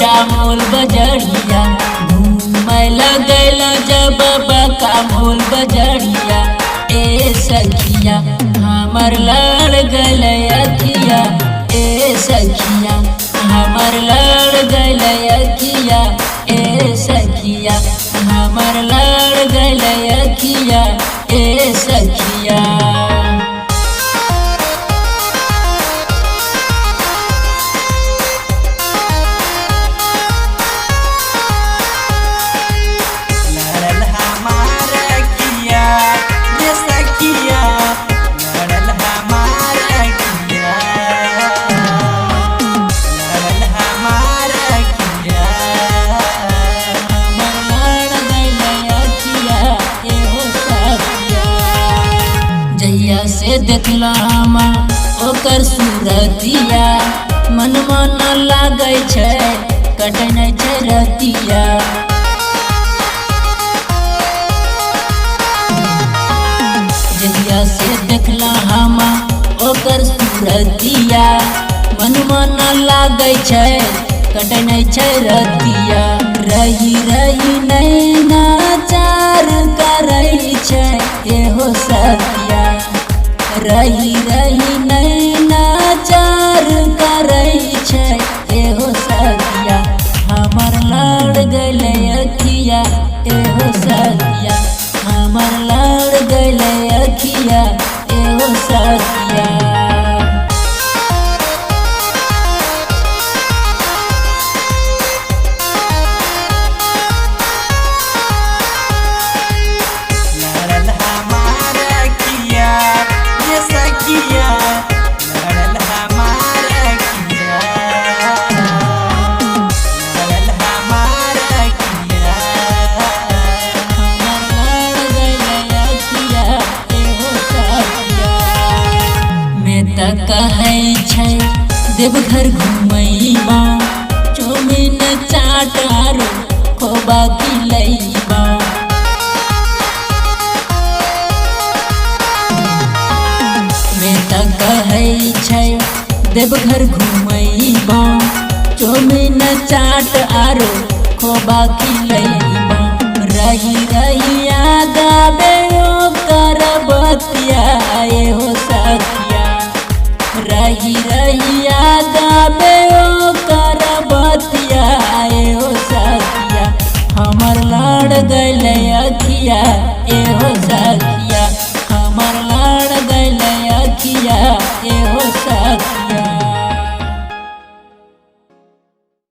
डामोल बजरिया घूमै लगल जब बका मोल बजरिया। ए सखिया हमर लड़ गल अखिया, ए सखिया हमर लड़ गल अखिया, ए सखिया हमर लड़ गल अखिया, ए सखिया। जहिया से देखला ओकर सूरतिया मनवा न लागे छै, कटै नै छै रतिया। जहिया से देखला ओकर सूरतिया मनवा न लागे छै, कटै नै छै रतिया। रही रही नैना चार करै छै एहो सखिया, रही रही नैना चार करै छै एहो सखिया। हमर लड़ गल अखिया एहो सखिया, हमर लड़ गल अखिया एहो सखिया। कहै छै देवघर घुमैबा, चौमिन चाट आरो खोबा खिलैबा। कहै छै देवघर घुमैबा, चौमिन चाट आरो खोबा खिलैबा। रही रही गाबे ओकर बतिया एहो